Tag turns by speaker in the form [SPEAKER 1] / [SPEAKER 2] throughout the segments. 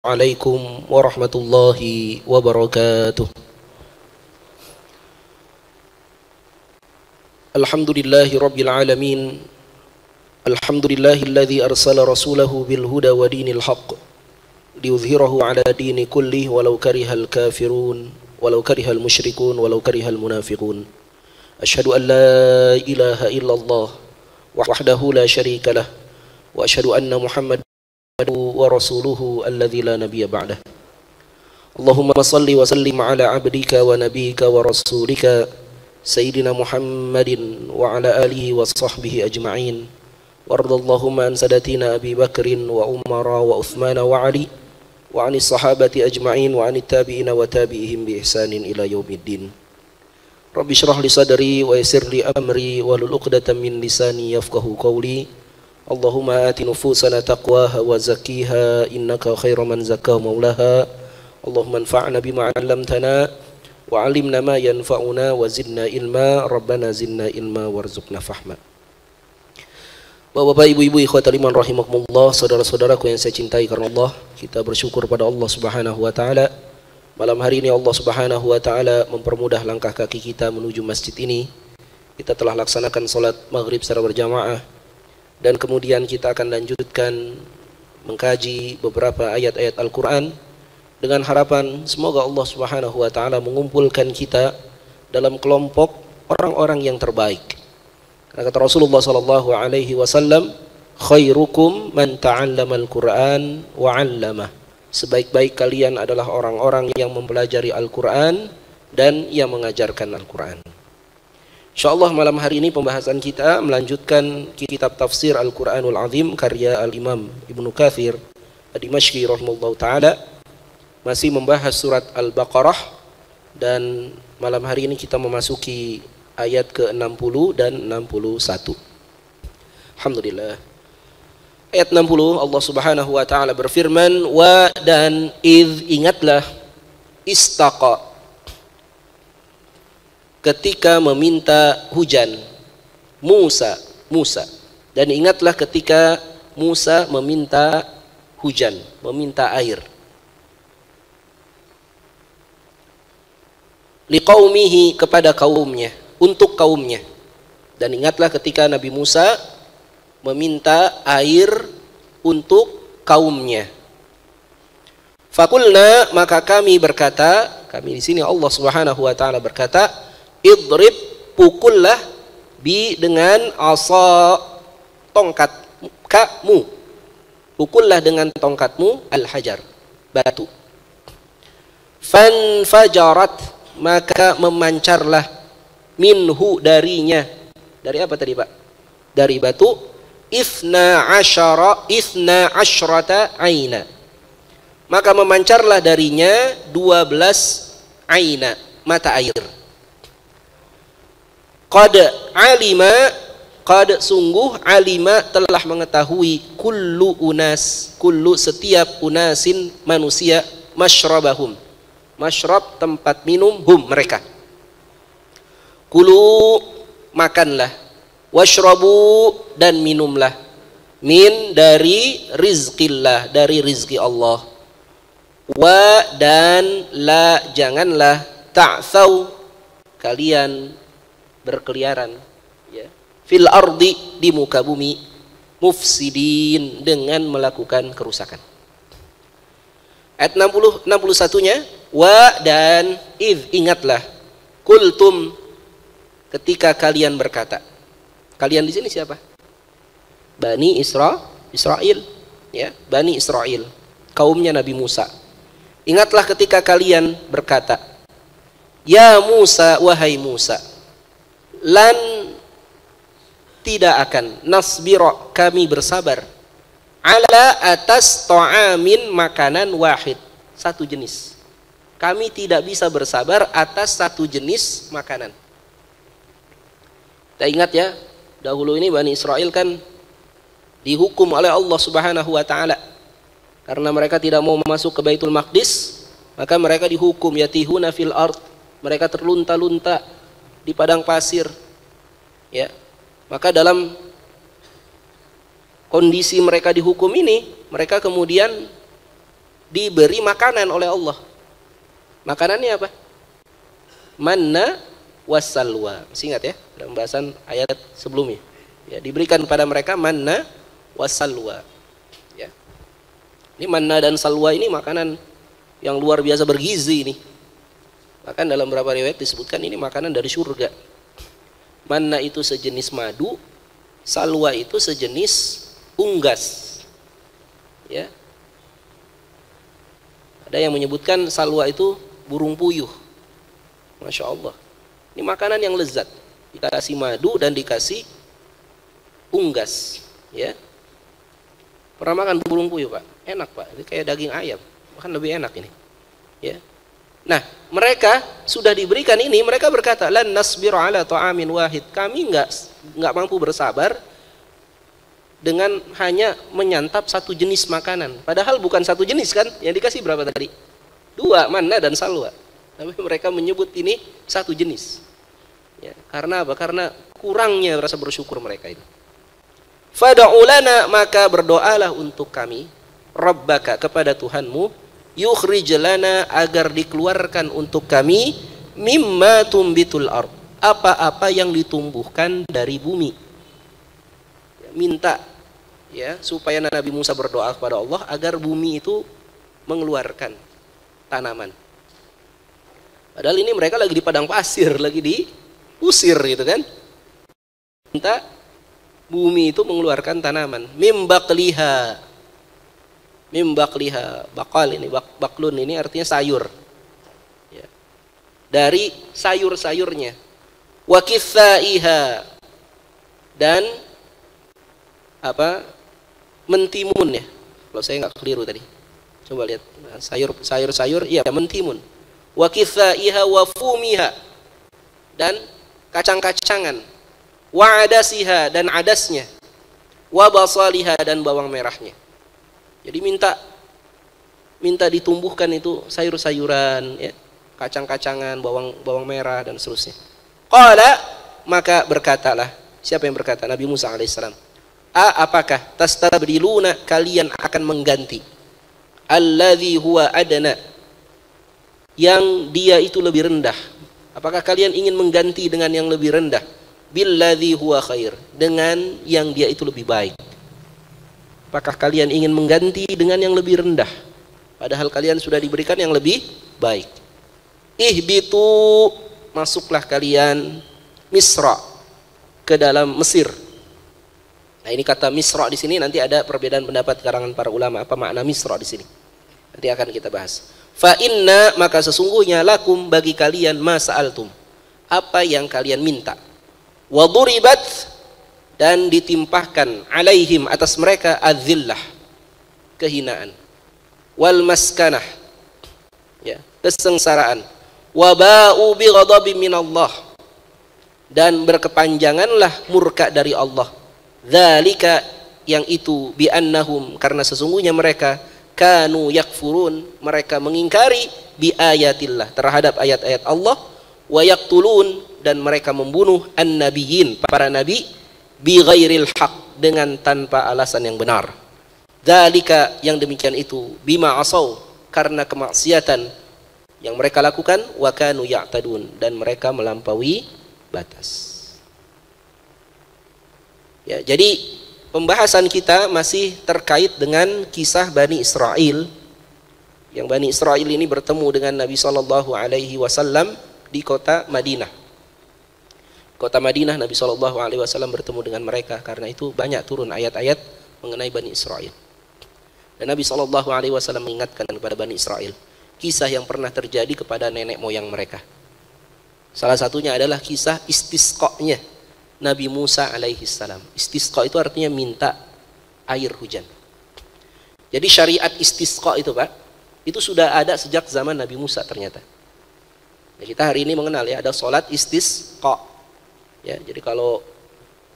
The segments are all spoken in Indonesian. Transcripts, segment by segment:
[SPEAKER 1] Assalamualaikum warahmatullahi wabarakatuh. Alhamdulillahi rabbil alamin. Alhamdulillahilladzi arsala rasulahu bil huda wa dinil haqq liyudhhirahu ala dini kullih walau karihal kafirun walau karihal musyrikun walau karihal munafiqun. Asyhadu an la ilaha illallah wahdahu la syarika lah wa asyhadu anna Muhammad wa rasuluhu alladzi la nabiyya ba'dah. Allahumma salli wa sallim ala abdika wa nabiyyika wa rasulika sayyidina Muhammadin wa ala alihi wa sahbihi ajma'in. Wardallahumma an sadatina Abi Bakrin wa Umar wa Uthman wa Ali wa anis sahabati ajma'in wa anit tabi'ina wa tabi'ihim bi ihsanin ila yaumiddin. Rabbi shrah li sadri wa yassir li amri wa hlul 'uqdatam min lisani yafqahu qawli. Allahumma ati nufusana taqwaha wa zakkiha innaka khairu man zakkaha maulaha. Allahumma anfa'na bima 'allamtana wa 'allimna ma yanfa'una wa zidna ilma. Rabbana zidna ilma warzuqna fahma. Bapak-bapak, ibu-ibu, ikhwatal iman rahimakumullah, saudara-saudaraku yang saya cintai karena Allah, kita bersyukur pada Allah Subhanahu wa taala. Malam hari ini Allah Subhanahu wa taala mempermudah langkah kaki kita menuju masjid ini. Kita telah laksanakan salat maghrib secara berjamaah. Dan kemudian kita akan lanjutkan mengkaji beberapa ayat-ayat Al-Quran dengan harapan semoga Allah Subhanahu wa taala mengumpulkan kita dalam kelompok orang-orang yang terbaik. Karena kata Rasulullah sallallahu alaihi wasallam, khairukum man ta'allama al-Qur'an wa 'allamah. Sebaik-baik kalian adalah orang-orang yang mempelajari Al-Quran dan yang mengajarkan Al-Quran. InsyaAllah malam hari ini pembahasan kita melanjutkan kitab tafsir Al-Quranul Azim karya Al-Imam Ibnu Katsir Ad-Dimashqi rahimahullah ta'ala. Masih membahas surat Al-Baqarah dan malam hari ini kita memasuki ayat ke-60 dan 61. Alhamdulillah. Ayat 60 Allah Subhanahu wa ta'ala berfirman, wa dan idh, ingatlah, istaqa, ketika meminta hujan Musa, dan ingatlah ketika Musa meminta hujan, meminta air, liqaumihi, kepada kaumnya, untuk kaumnya. Dan ingatlah ketika Nabi Musa meminta air untuk kaumnya. Fakulna, maka kami berkata, kami di sini Allah Subhanahu wa taala berkata, idrib, pukullah, bi, dengan asa, tongkat kamu, pukullah dengan tongkatmu, al-hajar, batu. Fanfajarat, maka memancarlah, minhu, darinya, dari apa tadi Pak? Dari batu, ithna asyrata aina, maka memancarlah darinya 12 aina, mata air. Qad alima, qad, sungguh, alima, telah mengetahui, kullu unas, kullu, setiap, unasin, manusia, masyrabahum, masyrab, tempat minum, hum, mereka. Kulu, makanlah, washrabu, dan minumlah, min, dari rizqillah, dari rizki Allah, wa, dan la, janganlah, ta'thaw, kalian berkeliaran, ya, fil ardi, di muka bumi, mufsidin, dengan melakukan kerusakan. Ayat 61-nya, wa dan idh, ingatlah, kultum, ketika kalian berkata. Kalian di sini siapa? Bani Israel, ya, Bani Israel, kaumnya Nabi Musa. Ingatlah ketika kalian berkata, ya Musa, wahai Musa, lan, tidak akan, nasbiro, kami bersabar, ala, atas, ta'amin, makanan, wahid, satu jenis. Kami tidak bisa bersabar atas satu jenis makanan. Kita ingat ya, dahulu ini Bani Israel kan dihukum oleh Allah Subhanahu wa taala karena mereka tidak mau masuk ke Baitul Maqdis, maka mereka dihukum yatihuna fil ard, mereka terlunta-lunta di padang pasir, ya. Maka dalam kondisi mereka dihukum ini, mereka kemudian diberi makanan oleh Allah. Makanannya apa? Manna wassalwa. Masih ingat ya dalam bahasan ayat sebelumnya. Ya, diberikan kepada mereka manna wassalwa. Ya. Ini manna dan salwa ini makanan yang luar biasa bergizi ini. Bahkan dalam beberapa riwayat disebutkan ini makanan dari surga. Manna itu sejenis madu, salwa itu sejenis unggas. Ya. Ada yang menyebutkan salwa itu burung puyuh. Masya Allah. Ini makanan yang lezat. Dikasih madu dan dikasih unggas. Ya. Pernah makan burung puyuh, Pak? Enak, Pak. Ini kayak daging ayam. Bahkan lebih enak ini. Ya. Nah, mereka sudah diberikan ini, mereka berkata, lan nasbiru ala ta'amin wahid. Kami enggak mampu bersabar dengan hanya menyantap satu jenis makanan. Padahal bukan satu jenis kan? Yang dikasih berapa tadi? 2, manna dan salwa. Tapi mereka menyebut ini satu jenis. Ya, karena apa? Karena kurangnya rasa bersyukur mereka itu. Fad'u lana, maka berdoalah untuk kami, Rabbaka, kepada Tuhanmu, yukhrij lana, agar dikeluarkan untuk kami, mimma tumbitul ard, apa-apa yang ditumbuhkan dari bumi. Ya, minta ya supaya Nabi Musa berdoa kepada Allah agar bumi itu mengeluarkan tanaman. Padahal ini mereka lagi di padang pasir, lagi diusir gitu kan. Minta bumi itu mengeluarkan tanaman. Mimbakliha, bakal ini, baklun ini artinya sayur. Ya. Dari sayur-sayurnya. Wa kithaiha, dan apa? Mentimun ya. Kalau saya nggak keliru tadi. Coba lihat sayur, iya mentimun. Wa kithaiha wa fumiha, dan kacang-kacangan. Wa adasiha, dan adasnya. Wa basaliha, dan bawang merahnya. Jadi minta ditumbuhkan itu sayur-sayuran, ya, kacang-kacangan, bawang merah dan seterusnya. Qala, maka berkatalah, siapa yang berkata? Nabi Musa alaihissalam. Apakah tastabdiluna, kalian akan mengganti, alladzi huwa adna, yang dia itu lebih rendah. Apakah kalian ingin mengganti dengan yang lebih rendah, billadzi huwa khair, dengan yang dia itu lebih baik? Apakah kalian ingin mengganti dengan yang lebih rendah, padahal kalian sudah diberikan yang lebih baik? Ihbitu, masuklah kalian, Misra, ke dalam Mesir. Nah, ini kata Misra di sini nanti ada perbedaan pendapat karangan para ulama apa makna Misra di sini. Nanti akan kita bahas. Fa inna, maka sesungguhnya, lakum, bagi kalian, ma sa'altum, apa yang kalian minta. Wa duribat, dan ditimpahkan, alaihim, atas mereka, adzillah, kehinaan, wal maskanah, ya, kesengsaraan, wa ba'u bi ghadabin minallah, dan berkepanjanganlah murka dari Allah. Dzalika, yang itu, bi annahum, karena sesungguhnya mereka, kanu yakfurun, mereka mengingkari, bi ayatillah, terhadap ayat-ayat Allah, wa yaqtulun, dan mereka membunuh an-nabiyyin, para nabi, bi ghairil haq, dengan tanpa alasan yang benar. Dzalika, yang demikian itu, bima asaw, karena kemaksiatan yang mereka lakukan, wa kanu ya'tadun, dan mereka melampaui batas. Ya, jadi pembahasan kita masih terkait dengan kisah Bani Israel, yang Bani Israel ini bertemu dengan Nabi Shallallahu Alaihi Wasallam di kota Madinah. Kota Madinah, Nabi Shallallahu Alaihi Wasallam bertemu dengan mereka, karena itu banyak turun ayat-ayat mengenai Bani Israel. Dan Nabi Shallallahu Alaihi Wasallam mengingatkan kepada Bani Israel kisah yang pernah terjadi kepada nenek moyang mereka. Salah satunya adalah kisah istisqa-nya Nabi Musa alaihi salam. Istisqa itu artinya minta air hujan. Jadi syariat istisqa itu, Pak, itu sudah ada sejak zaman Nabi Musa ternyata. Ya, kita hari ini mengenal ya, ada sholat istisqa. Ya, jadi kalau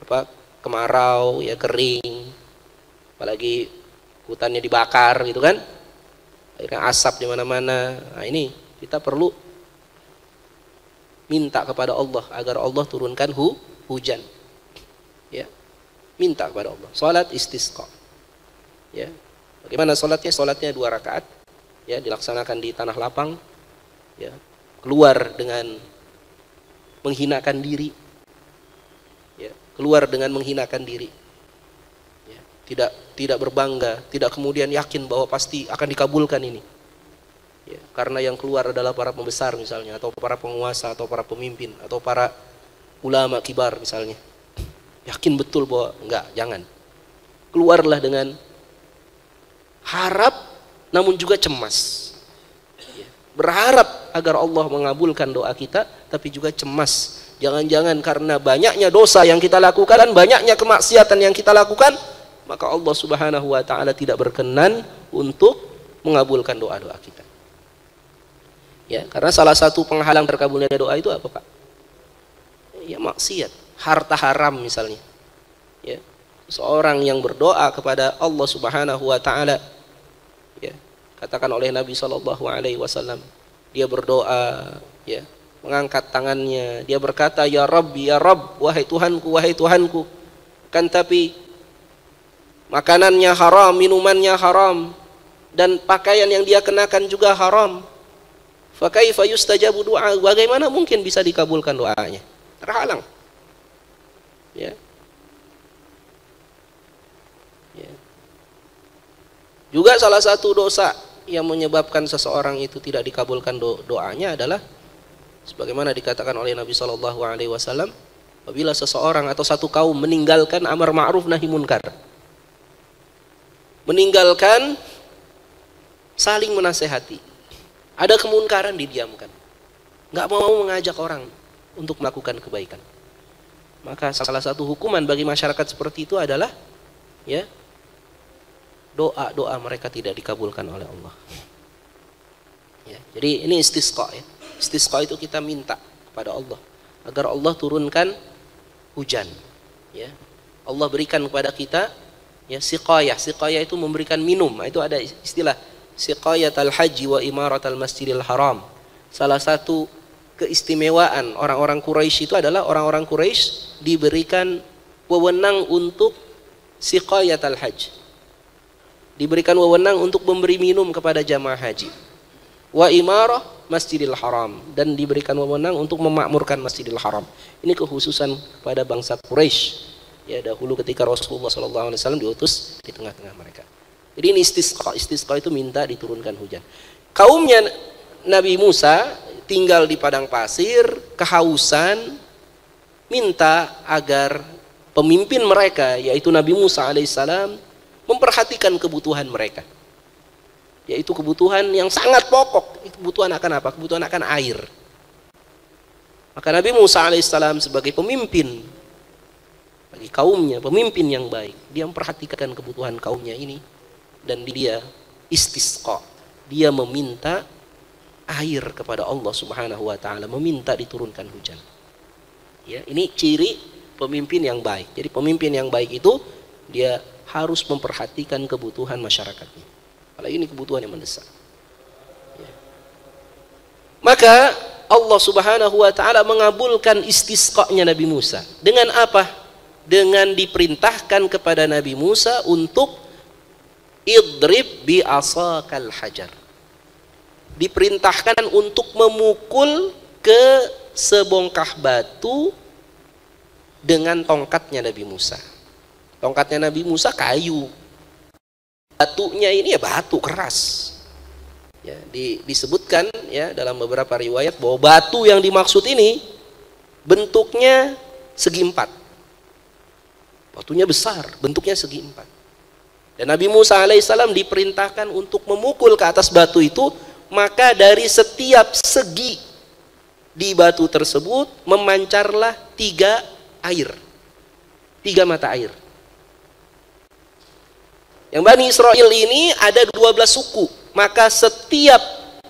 [SPEAKER 1] apa, kemarau ya, kering, apalagi hutannya dibakar gitu kan, akhirnya asap di mana-mana. Nah, ini kita perlu minta kepada Allah agar Allah turunkan hujan. Ya, minta kepada Allah. Salat istisqa. Ya, bagaimana salatnya? Salatnya 2 rakaat. ya, dilaksanakan di tanah lapang, ya, keluar dengan menghinakan diri, ya, keluar dengan menghinakan diri, ya, tidak berbangga, tidak kemudian yakin bahwa pasti akan dikabulkan ini, ya, karena yang keluar adalah para pembesar misalnya, atau para penguasa, atau para pemimpin, atau para ulama kibar misalnya, yakin betul bahwa enggak, jangan. Keluarlah dengan harap namun juga cemas, ya, berharap agar Allah mengabulkan doa kita, tapi juga cemas, jangan-jangan karena banyaknya dosa yang kita lakukan, banyaknya kemaksiatan yang kita lakukan, maka Allah Subhanahu wa ta'ala tidak berkenan untuk mengabulkan doa-doa kita, ya. Karena salah satu penghalang terkabulnya doa itu apa, Pak? Ya, maksiat, harta haram misalnya, ya. Seorang yang berdoa kepada Allah Subhanahu wa ta'ala, ya, katakan oleh Nabi SAW, dia berdoa, ya, mengangkat tangannya, dia berkata, ya Rabbi, ya Rabb, wahai Tuhanku, kan tapi makanannya haram, minumannya haram, dan pakaian yang dia kenakan juga haram, fa kaifa yustajabu doa, bagaimana mungkin bisa dikabulkan doanya? Terhalang, ya. Juga salah satu dosa yang menyebabkan seseorang itu tidak dikabulkan doanya adalah sebagaimana dikatakan oleh Nabi SAW, apabila seseorang atau satu kaum meninggalkan amar ma'ruf nahi munkar, meninggalkan saling menasehati, ada kemunkaran didiamkan, nggak mau mengajak orang untuk melakukan kebaikan, maka salah satu hukuman bagi masyarakat seperti itu adalah, ya, doa-doa mereka tidak dikabulkan oleh Allah, ya. Jadi ini istisqa, ya. Istisqa itu kita minta kepada Allah agar Allah turunkan hujan, ya. Allah berikan kepada kita, ya, siqayah. Siqayah itu memberikan minum. Itu ada istilah siqayatul haji wa imaratul masjidil haram. Salah satu keistimewaan orang-orang Quraisy itu adalah orang-orang Quraisy diberikan wewenang untuk siqayatul haji, diberikan wewenang untuk memberi minum kepada jamaah haji, wa imarah masjidil haram, dan diberikan wewenang untuk memakmurkan masjidil haram. Ini kekhususan pada bangsa Quraisy, ya, dahulu ketika Rasulullah SAW diutus di tengah-tengah mereka. Jadi ini istisqa. Istisqa itu minta diturunkan hujan. Kaumnya Nabi Musa tinggal di padang pasir, kehausan, minta agar pemimpin mereka, yaitu Nabi Musa alaihissalam, memperhatikan kebutuhan mereka, yaitu kebutuhan yang sangat pokok. Kebutuhan akan apa? Kebutuhan akan air. Maka Nabi Musa alaihissalam sebagai pemimpin bagi kaumnya, pemimpin yang baik, dia memperhatikan kebutuhan kaumnya ini, dan dia istisqa, dia meminta air kepada Allah Subhanahu wa ta'ala, meminta diturunkan hujan, ya. Ini ciri pemimpin yang baik. Jadi pemimpin yang baik itu dia harus memperhatikan kebutuhan masyarakatnya, kalau ini kebutuhan yang mendesak, ya. Maka Allah Subhanahu wa ta'ala mengabulkan istisqa'nya Nabi Musa dengan apa? Dengan diperintahkan kepada Nabi Musa untuk idrib bi asakal hajar, diperintahkan untuk memukul ke sebongkah batu dengan tongkatnya Nabi Musa. Tongkatnya Nabi Musa kayu, batunya ini ya batu keras, ya. Disebutkan, ya, dalam beberapa riwayat bahwa batu yang dimaksud ini bentuknya segi empat, batunya besar, bentuknya segi empat, dan Nabi Musa alaihissalam diperintahkan untuk memukul ke atas batu itu, maka dari setiap segi di batu tersebut memancarlah tiga mata air. Yang Bani Israel ini ada 12 suku, maka setiap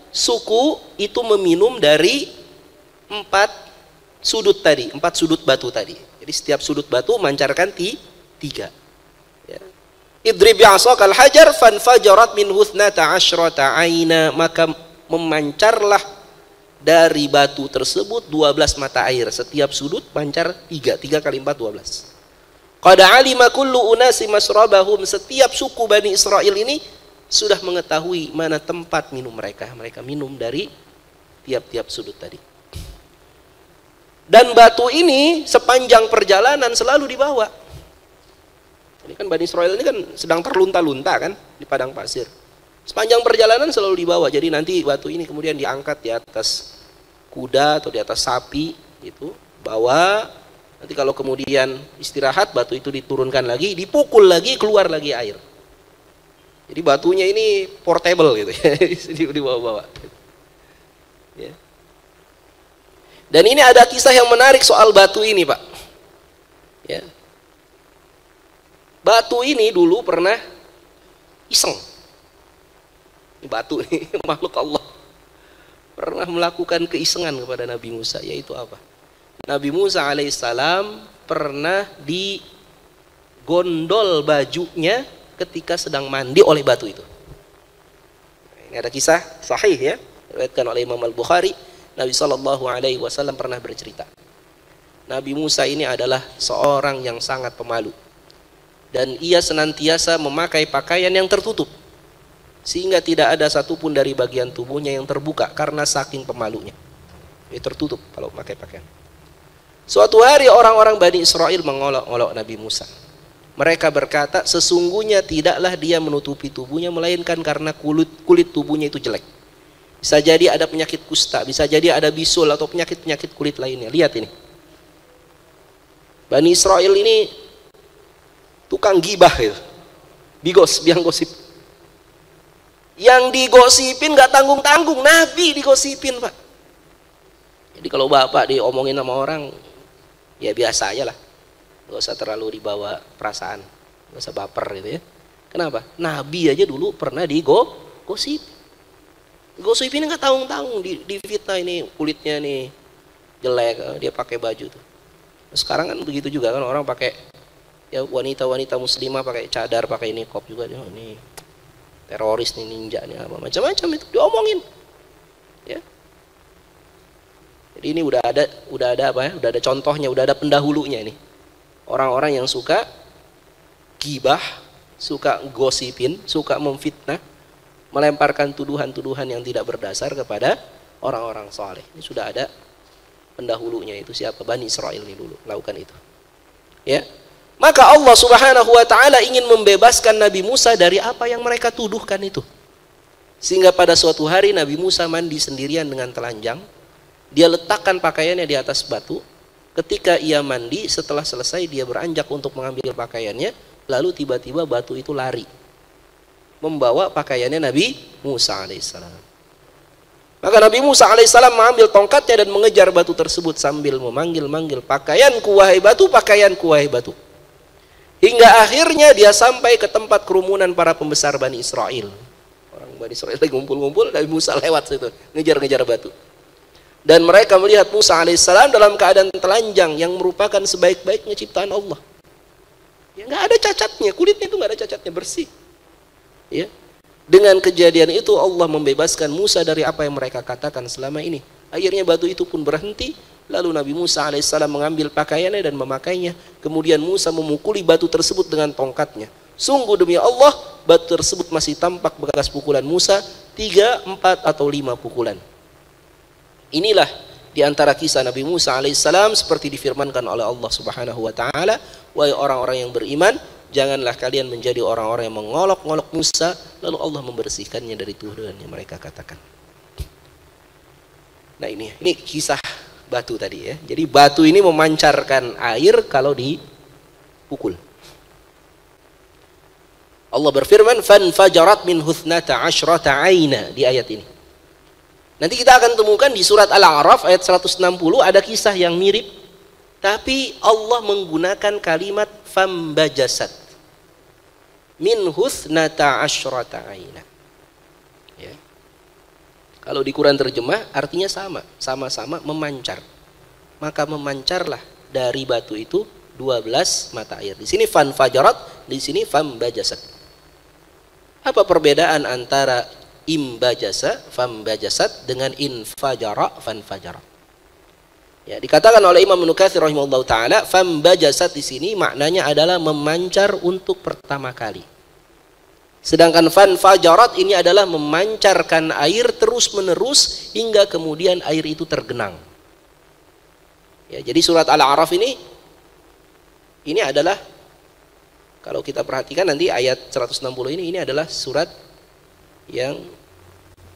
[SPEAKER 1] suku itu meminum dari 4 sudut tadi, 4 sudut batu tadi. Jadi setiap sudut batu memancarkan 3, ya. Idrib bi'asakal hajar fanfajarat minhu 12 aina, maka memancarlah dari batu tersebut 12 mata air, setiap sudut pancar 3 kali 4 12. Qad alima kullu unasi masrabahum, setiap suku Bani Israel ini sudah mengetahui mana tempat minum mereka. Mereka minum dari tiap-tiap sudut tadi. Dan batu ini sepanjang perjalanan selalu dibawa. Ini kan Bani Israil ini kan sedang terlunta-lunta kan di padang pasir. Sepanjang perjalanan selalu dibawa. Jadi nanti batu ini kemudian diangkat di atas kuda atau di atas sapi gitu, bawa. Nanti kalau kemudian istirahat, batu itu diturunkan lagi, dipukul lagi, keluar lagi air. Jadi batunya ini portable gitu ya, dibawa-bawa. Ya. Dan ini ada kisah yang menarik soal batu ini, Pak. Ya. Batu ini dulu pernah iseng. Ini batu ini makhluk Allah. Pernah melakukan keisengan kepada Nabi Musa, yaitu apa? Nabi Musa alaihissalam pernah digondol bajunya ketika sedang mandi oleh batu itu. Ini ada kisah sahih ya, diriwayatkan oleh Imam Al-Bukhari. Nabi SAW pernah bercerita, Nabi Musa ini adalah seorang yang sangat pemalu, dan ia senantiasa memakai pakaian yang tertutup, sehingga tidak ada satupun dari bagian tubuhnya yang terbuka karena saking pemalunya. Dia tertutup kalau memakai pakaian. Suatu hari orang-orang Bani Israel mengolok-olok Nabi Musa. Mereka berkata, sesungguhnya tidaklah dia menutupi tubuhnya melainkan karena kulit tubuhnya itu jelek. Bisa jadi ada penyakit kusta, bisa jadi ada bisul atau penyakit-penyakit kulit lainnya. Lihat ini. Bani Israel ini tukang gibah gitu. Bigos, biang gosip. Yang digosipin gak tanggung-tanggung, Nabi digosipin, Pak. Jadi kalau bapak diomongin sama orang, ya biasa aja lah. Gak usah terlalu dibawa perasaan, gak usah baper gitu ya. Kenapa? Nabi aja dulu pernah digosip. Gosip ini nggak tanggung-tanggung, di fitnah ini kulitnya nih jelek, dia pakai baju tuh. Sekarang kan begitu juga kan, orang pakai, ya wanita-wanita muslimah pakai cadar, pakai niqab juga, ini teroris nih, ninja nih, apa macam-macam itu diomongin. Ya. Jadi ini udah ada apa ya? Udah ada contohnya, udah ada pendahulunya ini. Orang-orang yang suka gibah, suka gosipin, suka memfitnah, melemparkan tuduhan-tuduhan yang tidak berdasar kepada orang-orang soleh. Ini sudah ada pendahulunya, itu siapa? Bani Israel ini dulu lakukan itu. Ya. Maka Allah Subhanahu wa taala ingin membebaskan Nabi Musa dari apa yang mereka tuduhkan itu. Sehingga pada suatu hari Nabi Musa mandi sendirian dengan telanjang. Dia letakkan pakaiannya di atas batu. Ketika ia mandi, setelah selesai dia beranjak untuk mengambil pakaiannya, lalu tiba-tiba batu itu lari, membawa pakaiannya Nabi Musa alaihissalam. Maka Nabi Musa alaihissalam mengambil tongkatnya dan mengejar batu tersebut sambil memanggil-manggil, pakaianku wahai batu, pakaianku wahai batu. Hingga akhirnya dia sampai ke tempat kerumunan para pembesar Bani Israel. Orang Bani Israel lagi ngumpul-ngumpul, Nabi Musa lewat situ, ngejar-ngejar batu. Dan mereka melihat Musa alaihissalam dalam keadaan telanjang yang merupakan sebaik-baiknya ciptaan Allah. Ya, nggak ada cacatnya, kulitnya itu nggak ada cacatnya, bersih. Ya. Dengan kejadian itu Allah membebaskan Musa dari apa yang mereka katakan selama ini. Akhirnya batu itu pun berhenti. Lalu Nabi Musa alaihissalam mengambil pakaiannya dan memakainya. Kemudian Musa memukuli batu tersebut dengan tongkatnya. Sungguh demi Allah, batu tersebut masih tampak bekas pukulan Musa, 3, 4, atau 5 pukulan. Inilah di antara kisah Nabi Musa alaihissalam seperti difirmankan oleh Allah Subhanahu wa taala, wahai orang-orang yang beriman, janganlah kalian menjadi orang-orang yang mengolok-olok Musa lalu Allah membersihkannya dari tuduhan yang mereka katakan. Nah ini kisah batu tadi ya. Jadi batu ini memancarkan air kalau dipukul. Allah berfirman, "Fanfajarat min huthnata asyrata aina" di ayat ini. Nanti kita akan temukan di surat Al-A'raf ayat 160 ada kisah yang mirip, tapi Allah menggunakan kalimat fambajasat min huthnata asyrata aina. Ya. Kalau di Quran terjemah artinya sama-sama memancar. Maka memancarlah dari batu itu 12 mata air. Di sini fanfajarat, di sini fambajasat. Apa perbedaan antara imbajasa, fambajasat dengan infajara, fanfajara? Ya, dikatakan oleh Imam Ibnu Katsir rahimahullahu taala, fambajasat di sini maknanya adalah memancar untuk pertama kali. Sedangkan fanfajarat ini adalah memancarkan air terus-menerus hingga kemudian air itu tergenang. Ya, jadi surat Al-A'raf ini adalah, kalau kita perhatikan nanti ayat 160 ini adalah surat yang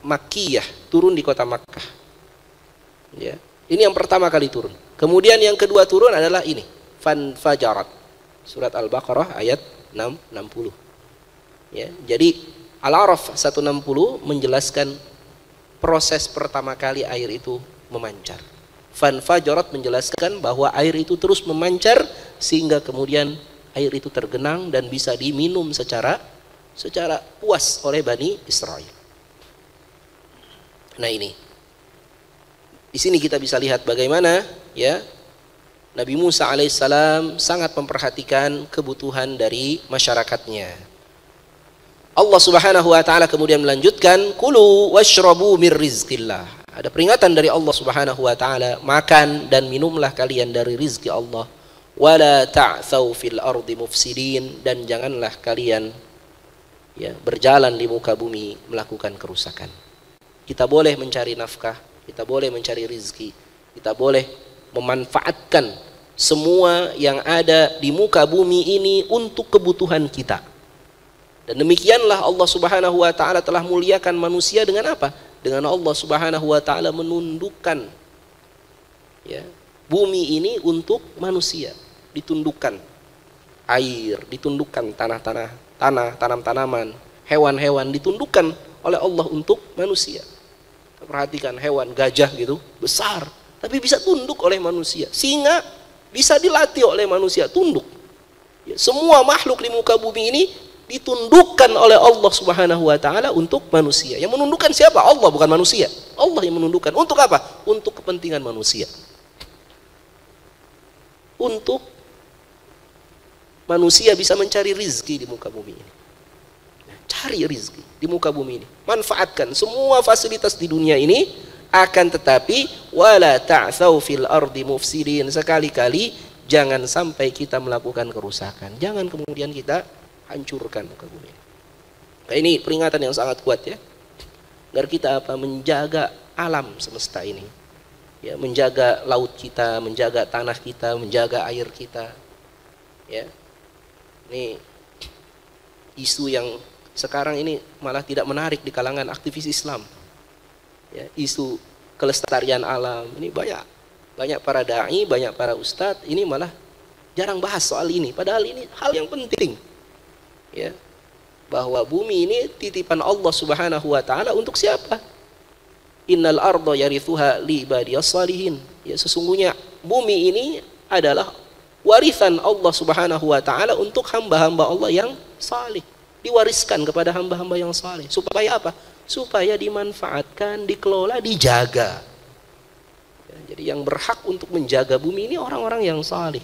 [SPEAKER 1] Makkiyah, turun di kota Makkah. Ya, ini yang pertama kali turun. Kemudian yang kedua turun adalah ini, fanfajarat. Surat Al-Baqarah ayat 60. Ya, jadi Al-A'raf 160 menjelaskan proses pertama kali air itu memancar. Fanfajarat menjelaskan bahwa air itu terus memancar sehingga kemudian air itu tergenang dan bisa diminum secara puas oleh Bani Israel. Nah, ini di sini kita bisa lihat bagaimana ya Nabi Musa alaihissalam sangat memperhatikan kebutuhan dari masyarakatnya. Allah Subhanahu wa taala kemudian melanjutkan, kulu washrabu mir rizqillah. Ada peringatan dari Allah Subhanahu wa taala, makan dan minumlah kalian dari rizki Allah. Wala ta'tsaw fil ardi mufsidin, dan janganlah kalian ya berjalan di muka bumi melakukan kerusakan. Kita boleh mencari nafkah, kita boleh mencari rizki, kita boleh memanfaatkan semua yang ada di muka bumi ini untuk kebutuhan kita. Dan demikianlah Allah Subhanahu wa taala telah muliakan manusia dengan apa? Dengan Allah Subhanahu wa taala menundukkan ya bumi ini untuk manusia, ditundukkan air, ditundukkan tanah, tanam-tanaman, hewan-hewan ditundukkan oleh Allah untuk manusia. Perhatikan hewan gajah gitu, besar, tapi bisa tunduk oleh manusia. Singa bisa dilatih oleh manusia, tunduk. Ya, semua makhluk di muka bumi ini ditundukkan oleh Allah Subhanahu wa taala untuk manusia. Yang menundukkan siapa? Allah, bukan manusia. Allah yang menundukkan. Untuk apa? Untuk kepentingan manusia. Untuk manusia bisa mencari rizki di muka bumi ini. Cari rizki di muka bumi ini. Manfaatkan semua fasilitas di dunia ini, akan tetapi wala ta'tsaw fil ardi mufsidin. Sekali-kali jangan sampai kita melakukan kerusakan. Jangan kemudian kita hancurkan muka bumi. Nah, ini peringatan yang sangat kuat ya. Agar kita menjaga alam semesta ini. Ya, menjaga laut kita, menjaga tanah kita, menjaga air kita. Ya. Ini isu yang sekarang ini malah tidak menarik di kalangan aktivis Islam. Ya, isu kelestarian alam ini banyak para dai, banyak para ustadz ini malah jarang bahas soal ini. Padahal ini hal yang penting. Ya, bahwa bumi ini titipan Allah Subhanahu wa taala untuk siapa? Innal arda yarithuha li ibadiyas salihin. Ya, sesungguhnya bumi ini adalah warisan Allah Subhanahu wa taala untuk hamba-hamba Allah yang saleh. Diwariskan kepada hamba-hamba yang saleh. Supaya apa? Supaya dimanfaatkan, dikelola, dijaga. Ya, jadi yang berhak untuk menjaga bumi ini orang-orang yang saleh.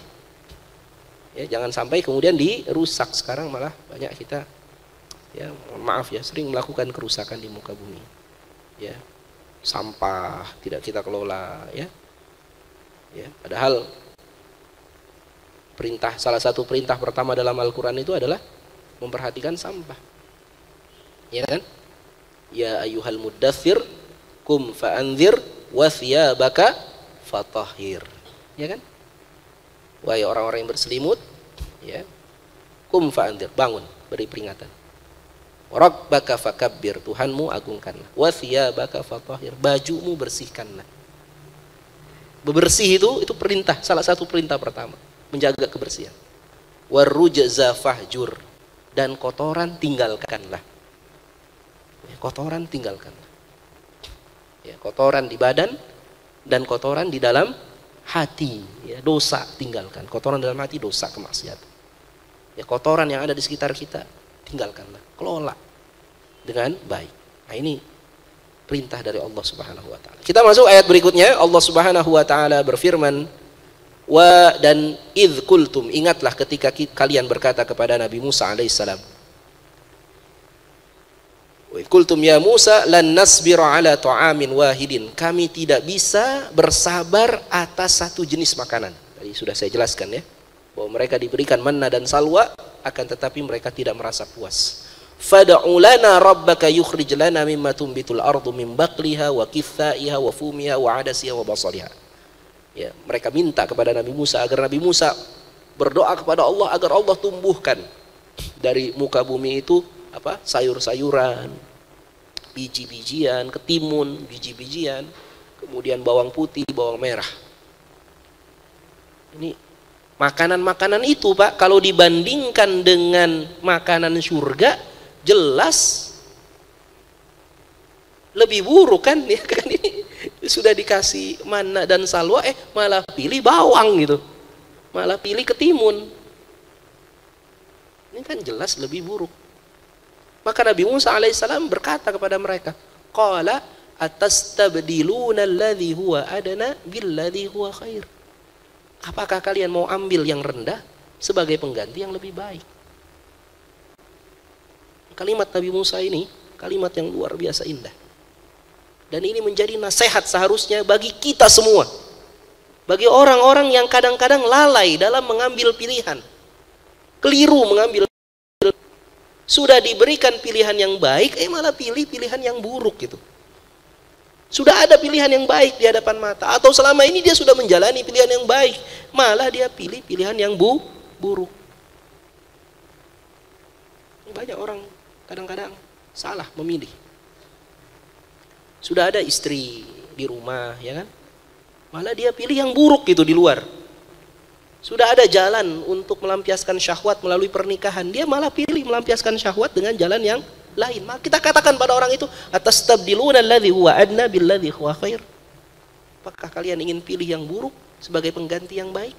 [SPEAKER 1] Ya, jangan sampai kemudian dirusak. Sekarang malah banyak kita ya, maaf ya, sering melakukan kerusakan di muka bumi. Ya, sampah tidak kita kelola ya. Ya, padahal salah satu perintah pertama dalam Al-Qur'an itu adalah memperhatikan sampah. Ya kan? Ya ayyuhal muddathir kum fa'anzir wa thiyabaka fatahhir. Ya kan? Wahai orang-orang yang berselimut, ya, kum fa'anzir, bangun, beri peringatan. Rabbaka fakabbir, Tuhanmu agungkanlah. Wa thiyabaka fatahhir, bajumu bersihkanlah. Bebersih itu perintah, salah satu perintah pertama, menjaga kebersihan. Warrujza fahjur, dan kotoran tinggalkanlah. Ya, kotoran tinggalkanlah. Ya, kotoran di badan dan kotoran di dalam hati, ya, dosa tinggalkan. Kotoran dalam hati, dosa, kemaksiatan. Ya, kotoran yang ada di sekitar kita tinggalkanlah, kelola dengan baik. Nah, ini perintah dari Allah Subhanahu wa taala. Kita masuk ayat berikutnya. Allah Subhanahu wa taala berfirman, dan idz qultum, ingatlah ketika kalian berkata kepada Nabi Musa alaihissalam, wa qultum ya Musa lan nasbira ala ta'amin wahidin, kami tidak bisa bersabar atas satu jenis makanan. Tadi sudah saya jelaskan ya, bahwa mereka diberikan manna dan salwa, akan tetapi mereka tidak merasa puas. Fad'u lana rabbaka yukhrij lana mimma tumbitul ardu min baqliha wa kithaiha wa fumiha wa adasiha wa basaliha. Ya, mereka minta kepada Nabi Musa agar Nabi Musa berdoa kepada Allah agar Allah tumbuhkan dari muka bumi itu apa? Sayur-sayuran, biji-bijian, ketimun, biji-bijian, kemudian bawang putih, bawang merah. Ini makanan-makanan itu, Pak, kalau dibandingkan dengan makanan surga, jelas lebih buruk kan, ya kan? Ini sudah dikasih mana dan salwa, malah pilih bawang gitu, malah pilih ketimun. Ini kan jelas lebih buruk. Maka Nabi Musa alaihissalam berkata kepada mereka, qala atastabdiluna alladhi huwa adana billadhi huwa khair. Apakah kalian mau ambil yang rendah sebagai pengganti yang lebih baik? Kalimat Nabi Musa ini kalimat yang luar biasa indah. Dan ini menjadi nasihat seharusnya bagi kita semua. Bagi orang-orang yang kadang-kadang lalai dalam mengambil pilihan. Keliru mengambil. Sudah diberikan pilihan yang baik, malah pilih pilihan yang buruk gitu. Sudah ada pilihan yang baik di hadapan mata. Atau selama ini dia sudah menjalani pilihan yang baik, malah dia pilih pilihan yang buruk. Banyak orang kadang-kadang salah memilih. Sudah ada istri di rumah, ya kan? Malah dia pilih yang buruk gitu di luar. Sudah ada jalan untuk melampiaskan syahwat melalui pernikahan, dia malah pilih melampiaskan syahwat dengan jalan yang lain. Maka kita katakan pada orang itu, atastabdiluna alladhi huwa adna billadhi huwa khair. Apakah kalian ingin pilih yang buruk sebagai pengganti yang baik?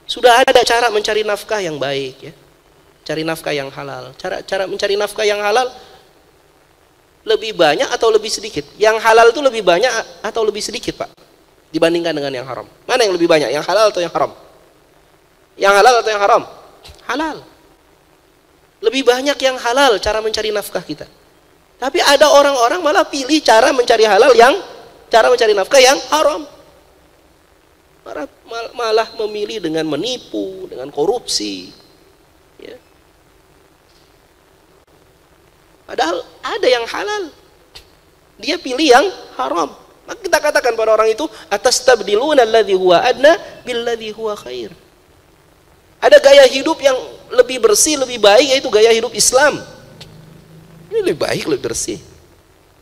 [SPEAKER 1] Sudah ada cara mencari nafkah yang baik, ya. Cari nafkah yang halal. Cara mencari nafkah yang halal lebih banyak atau lebih sedikit? Yang halal itu lebih banyak atau lebih sedikit, Pak, dibandingkan dengan yang haram? Mana yang lebih banyak, yang halal atau yang haram? Yang halal atau yang haram? Halal. Lebih banyak yang halal cara mencari nafkah kita. Tapi ada orang-orang malah pilih cara mencari nafkah yang haram. Malah memilih dengan menipu, dengan korupsi, ya. Padahal ada yang halal, dia pilih yang haram. Maka kita katakan pada orang itu, atastabdiluna alladhi huwa adna billadhi huwa khair. Ada gaya hidup yang lebih bersih, lebih baik, yaitu gaya hidup Islam. Ini lebih baik, lebih bersih.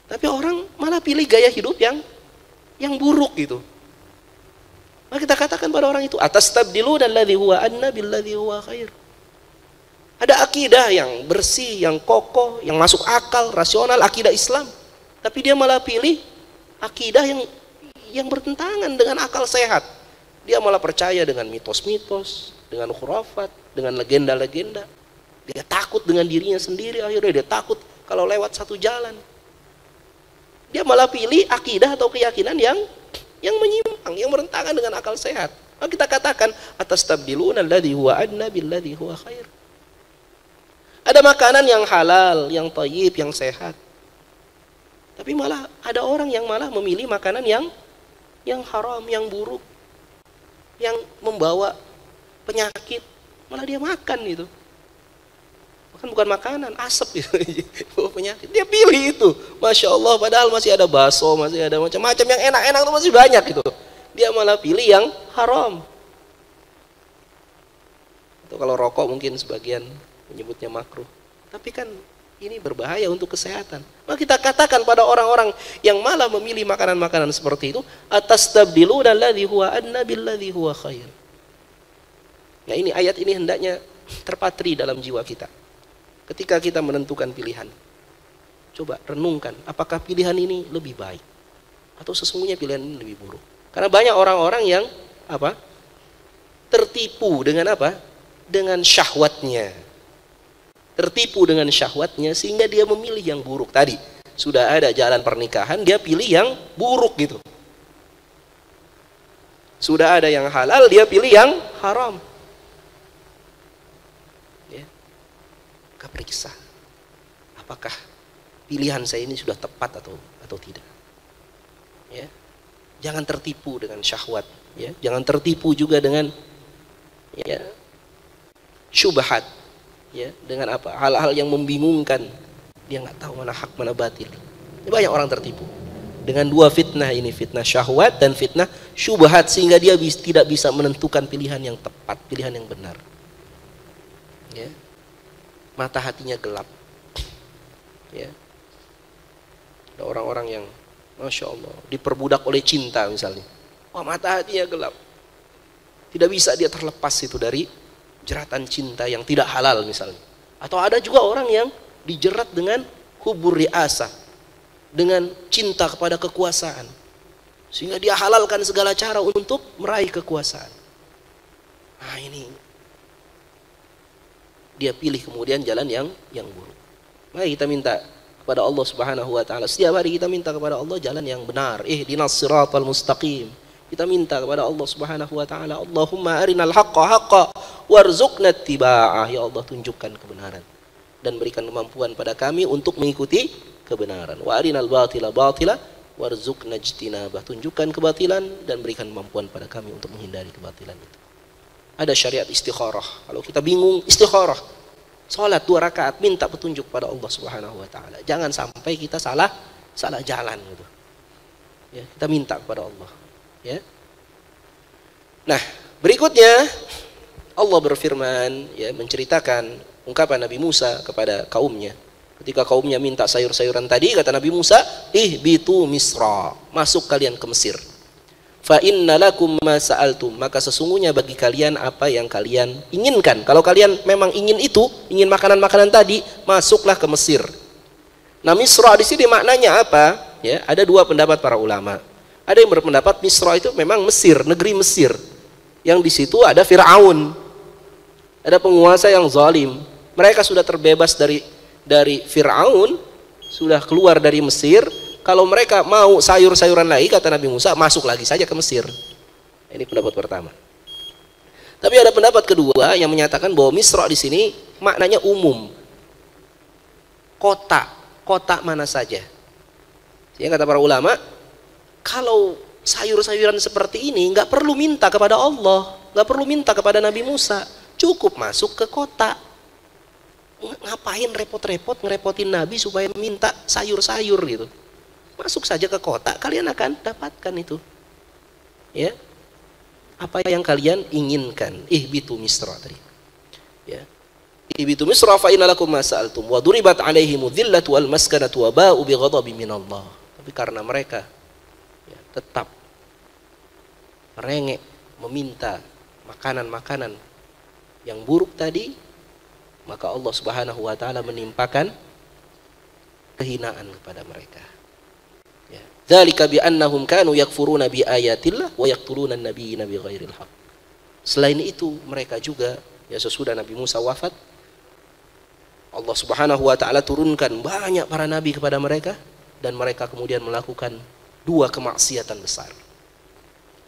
[SPEAKER 1] Tapi orang malah pilih gaya hidup yang buruk gitu. Maka kita katakan pada orang itu, atastabdiluna alladhi huwa adna billadhi huwa khair. Ada akidah yang bersih, yang kokoh, yang masuk akal, rasional, akidah Islam. Tapi dia malah pilih akidah yang bertentangan dengan akal sehat. Dia malah percaya dengan mitos-mitos, dengan khurafat, dengan legenda-legenda. Dia takut dengan dirinya sendiri, akhirnya dia takut kalau lewat satu jalan. Dia malah pilih akidah atau keyakinan yang menyimpang, yang bertentangan dengan akal sehat. Maka kita katakan, atastabdiluna alladhi huwa adna billadhi huwa khair. Ada makanan yang halal, yang thayyib, yang sehat. Tapi malah ada orang yang malah memilih makanan yang haram, yang buruk, yang membawa penyakit, malah dia makan itu. Bukan makanan, asap itu, bawa penyakit. Dia pilih itu, masya Allah. Padahal masih ada bakso, masih ada macam-macam yang enak-enak itu masih banyak itu. Dia malah pilih yang haram. Itu kalau rokok mungkin sebagian menyebutnya makruh, tapi kan ini berbahaya untuk kesehatan. Maka kita katakan pada orang-orang yang malah memilih makanan-makanan seperti itu, atastabdiluna alladhi huwa adna billadhi huwa khair. Nah, ini ayat ini hendaknya terpatri dalam jiwa kita. Ketika kita menentukan pilihan, coba renungkan, apakah pilihan ini lebih baik atau sesungguhnya pilihan ini lebih buruk? Karena banyak orang-orang yang tertipu dengan dengan syahwatnya. Tertipu dengan syahwatnya sehingga dia memilih yang buruk tadi. Sudah ada jalan pernikahan, dia pilih yang buruk gitu. Sudah ada yang halal, dia pilih yang haram. Ya. Maka periksa, apakah pilihan saya ini sudah tepat atau tidak. Ya. Jangan tertipu dengan syahwat, ya. Jangan tertipu juga dengan syubhat. Ya, dengan apa? Hal-hal yang membingungkan. Dia nggak tahu mana hak mana batil. Ini banyak orang tertipu dengan dua fitnah ini, fitnah syahwat dan fitnah syubhat, sehingga dia tidak bisa menentukan pilihan yang tepat, pilihan yang benar. Ya. Mata hatinya gelap. Ya. Ada orang-orang yang Masya Allah diperbudak oleh cinta misalnya. Wah, mata hatinya gelap. Tidak bisa dia terlepas itu dari jeratan cinta yang tidak halal misalnya. Atau ada juga orang yang dijerat dengan hubur riasah, dengan cinta kepada kekuasaan, sehingga dia halalkan segala cara untuk meraih kekuasaan. Nah, ini dia pilih kemudian jalan yang buruk. Mari kita minta kepada Allah Subhanahu wa taala. Setiap hari kita minta kepada Allah jalan yang benar. Ihdinas siratal mustaqim. Kita minta kepada Allah Subhanahu wa taala, Allahumma arinal haqqa haqqa warzuqna ittiba'ah. Ya Allah, tunjukkan kebenaran dan berikan kemampuan pada kami untuk mengikuti kebenaran. Wa arinal batila batila warzuqna ijtinabah. Tunjukkan kebatilan dan berikan kemampuan pada kami untuk menghindari kebatilan itu. Ada syariat istikharah. Kalau kita bingung, istikharah. Salat 2 rakaat, minta petunjuk pada Allah Subhanahu wa taala. Jangan sampai kita salah jalan gitu. Ya, kita minta kepada Allah, ya. Nah, berikutnya Allah berfirman, ya, menceritakan ungkapan Nabi Musa kepada kaumnya. Ketika kaumnya minta sayur-sayuran tadi, kata Nabi Musa, ihbitu Misra, masuk kalian ke Mesir. Fa inna lakum ma sa'altum, maka sesungguhnya bagi kalian apa yang kalian inginkan. Kalau kalian memang ingin itu, ingin makanan-makanan tadi, masuklah ke Mesir. Nah, Misra di sini maknanya apa? Ya, ada 2 pendapat para ulama. Ada yang berpendapat Misra itu memang Mesir, negeri Mesir. Yang di situ ada Firaun. Ada penguasa yang zalim. Mereka sudah terbebas dari Firaun, sudah keluar dari Mesir. Kalau mereka mau sayur-sayuran lagi, kata Nabi Musa, masuk lagi saja ke Mesir. Ini pendapat pertama. Tapi ada pendapat kedua yang menyatakan bahwa Misra di sini maknanya umum. Kota mana saja. Sehingga kata para ulama, kalau sayur-sayuran seperti ini nggak perlu minta kepada Allah, nggak perlu minta kepada Nabi Musa, cukup masuk ke kota. Ngapain repot-repot ngerepotin Nabi supaya minta sayur-sayur gitu? Masuk saja ke kota, kalian akan dapatkan itu. Ya. Apa yang kalian inginkan. Ihbitu Misra tadi. Ya. Ihbitu Misra fa inna lakum ma sa'altum wa duribat 'alaihimudz dhillatu wal maskanatu wa ba'u bi ghadabin minallah. Tapi karena mereka, ya, tetap merengek meminta makanan-makanan yang buruk tadi, maka Allah Subhanahu wa taala menimpakan kehinaan kepada mereka. Ya. Dzalika bi annahum kanu yakfuruna bi ayatillah wa yaqtuluna an-nabiyina bighairil haqq. Selain itu mereka juga, ya, sesudah Nabi Musa wafat, Allah Subhanahu wa taala turunkan banyak para nabi kepada mereka dan mereka kemudian melakukan 2 kemaksiatan besar.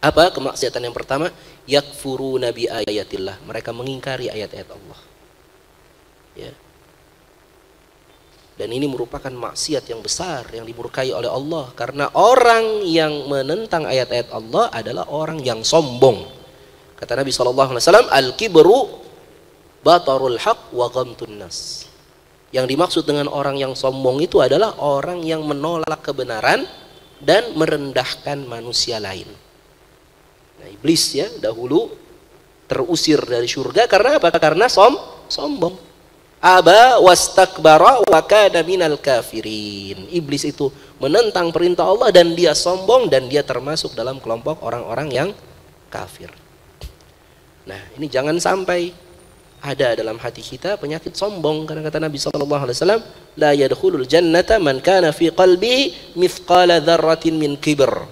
[SPEAKER 1] Apa kemaksiatan yang pertama? Yakfuruna bi ayatillah. Mereka mengingkari ayat-ayat Allah. Ya. Dan ini merupakan maksiat yang besar yang dimurkai oleh Allah, karena orang yang menentang ayat-ayat Allah adalah orang yang sombong. Kata Nabi SAW, al-kibru batarul haq wa ghamtun nas. Yang dimaksud dengan orang yang sombong itu adalah orang yang menolak kebenaran dan merendahkan manusia lain. Nah, iblis, ya, dahulu terusir dari surga karena apa? Karena sombong. Aba wastakbara wa kana minal kafirin. Iblis itu menentang perintah Allah dan dia sombong dan dia termasuk dalam kelompok orang-orang yang kafir. Nah, ini jangan sampai ada dalam hati kita penyakit sombong, karena kata Nabi SAW, la yadkhulul jannata man kana fi qalbi mithqala dzarratin min kibr.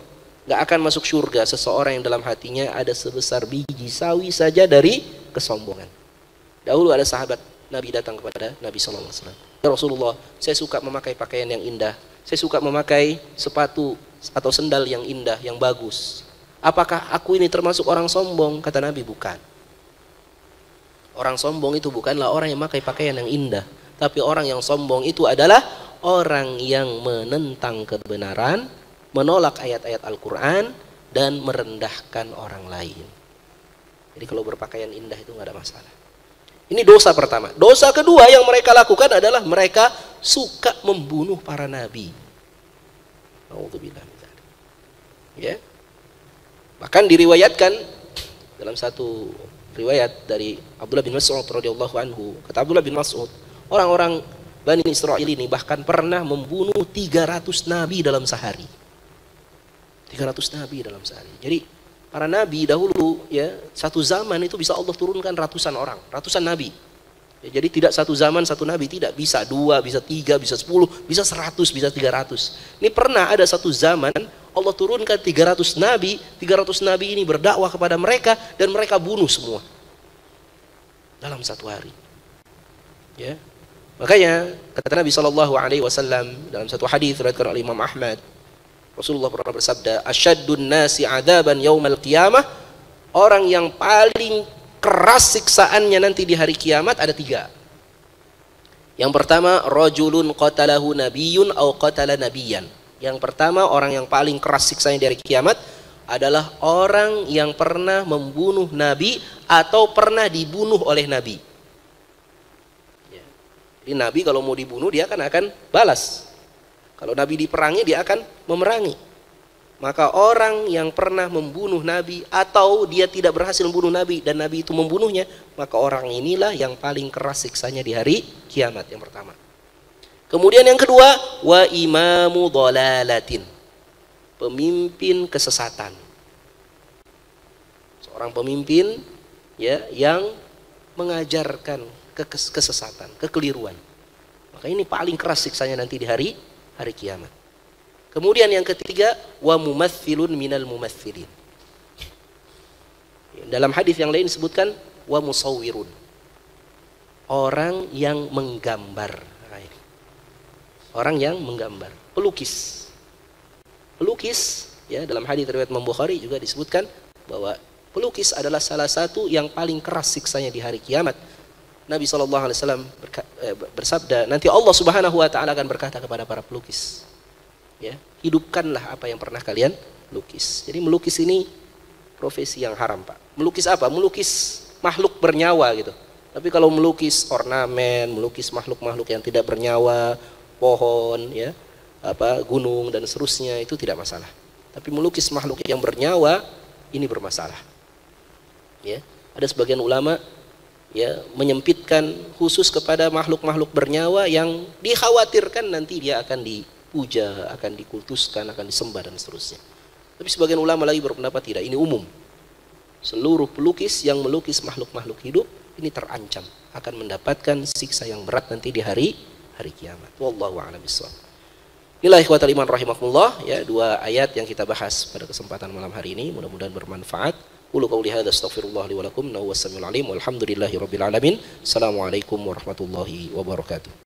[SPEAKER 1] Gak akan masuk surga seseorang yang dalam hatinya ada sebesar biji sawi saja dari kesombongan. Dahulu ada sahabat Nabi datang kepada Nabi SAW. Ya Rasulullah, saya suka memakai pakaian yang indah, saya suka memakai sepatu atau sendal yang indah, yang bagus. Apakah aku ini termasuk orang sombong? Kata Nabi, bukan. Orang sombong itu bukanlah orang yang memakai pakaian yang indah, tapi orang yang sombong itu adalah orang yang menentang kebenaran, menolak ayat-ayat Al-Quran, dan merendahkan orang lain. Jadi kalau berpakaian indah itu nggak ada masalah. Ini dosa pertama. Dosa kedua yang mereka lakukan adalah mereka suka membunuh para nabi. Nauzubillah min dzalik. Ya. Bahkan diriwayatkan dalam satu riwayat dari Abdullah bin Mas'ud radhiyallahu anhu, kata Abdullah bin Mas'ud, orang-orang Bani Israil ini bahkan pernah membunuh 300 nabi dalam sehari. 300 nabi dalam sehari. Jadi para nabi dahulu ya, satu zaman itu bisa Allah turunkan ratusan orang, ratusan nabi. Ya, jadi tidak satu zaman satu nabi, tidak, bisa 2, bisa 3, bisa 10, bisa 100, bisa 300. Ini pernah ada satu zaman Allah turunkan 300 nabi, 300 nabi ini berdakwah kepada mereka dan mereka bunuh semua dalam satu hari. Ya. Makanya kata Nabi SAW dalam satu hadis diriwayatkan oleh Imam Ahmad, Rasulullah pernah bersabda, "Asyaddun nasi 'adaban yaumal qiyamah", orang yang paling keras siksaannya nanti di hari kiamat ada 3. Yang pertama, rajulun qatalahu nabiyyun aw qatala nabiyyan. Yang pertama, orang yang paling keras siksanya di hari kiamat adalah orang yang pernah membunuh nabi atau pernah dibunuh oleh nabi. Jadi nabi kalau mau dibunuh dia akan balas. Kalau nabi diperangi dia akan memerangi. Maka orang yang pernah membunuh nabi atau dia tidak berhasil membunuh nabi dan nabi itu membunuhnya, maka orang inilah yang paling keras siksanya di hari kiamat, yang pertama. Kemudian yang kedua, wa imamu dhalalatin, pemimpin kesesatan. Seorang pemimpin ya yang mengajarkan kesesatan, kekeliruan. Maka ini paling keras siksanya nanti di hari kiamat. Kemudian yang ketiga, wa mumathilun minal mumathilin. Dalam hadis yang lain disebutkan wa musawwirun, orang yang menggambar. Orang yang menggambar, pelukis. Pelukis ya, dalam hadis riwayat Imam Bukhari juga disebutkan bahwa pelukis adalah salah satu yang paling keras siksanya di hari kiamat. Nabi SAW bersabda, nanti Allah Subhanahu wa Ta'ala akan berkata kepada para pelukis, ya, hidupkanlah apa yang pernah kalian lukis. Jadi melukis ini profesi yang haram, Pak. Melukis apa? Melukis makhluk bernyawa gitu. Tapi kalau melukis ornamen, melukis makhluk-makhluk yang tidak bernyawa, pohon, ya, gunung dan seterusnya, itu tidak masalah. Tapi melukis makhluk yang bernyawa ini bermasalah. Ya, ada sebagian ulama ya menyempitkan khusus kepada makhluk-makhluk bernyawa yang dikhawatirkan nanti dia akan dipuja, akan dikultuskan, akan disembah dan seterusnya. Tapi sebagian ulama lagi berpendapat tidak, ini umum. Seluruh pelukis yang melukis makhluk-makhluk hidup ini terancam akan mendapatkan siksa yang berat nanti di hari kiamat. Wallahu a'lam bishawab. Inilah ikhwatal iman rahimakumullah, ya, 2 ayat yang kita bahas pada kesempatan malam hari ini, mudah-mudahan bermanfaat. Qulu qawli hadza astaghfirullah li wa lakum, innahu was-sami'ul alim, walhamdulillahirabbil alamin. Assalamualaikum warahmatullahi wabarakatuh.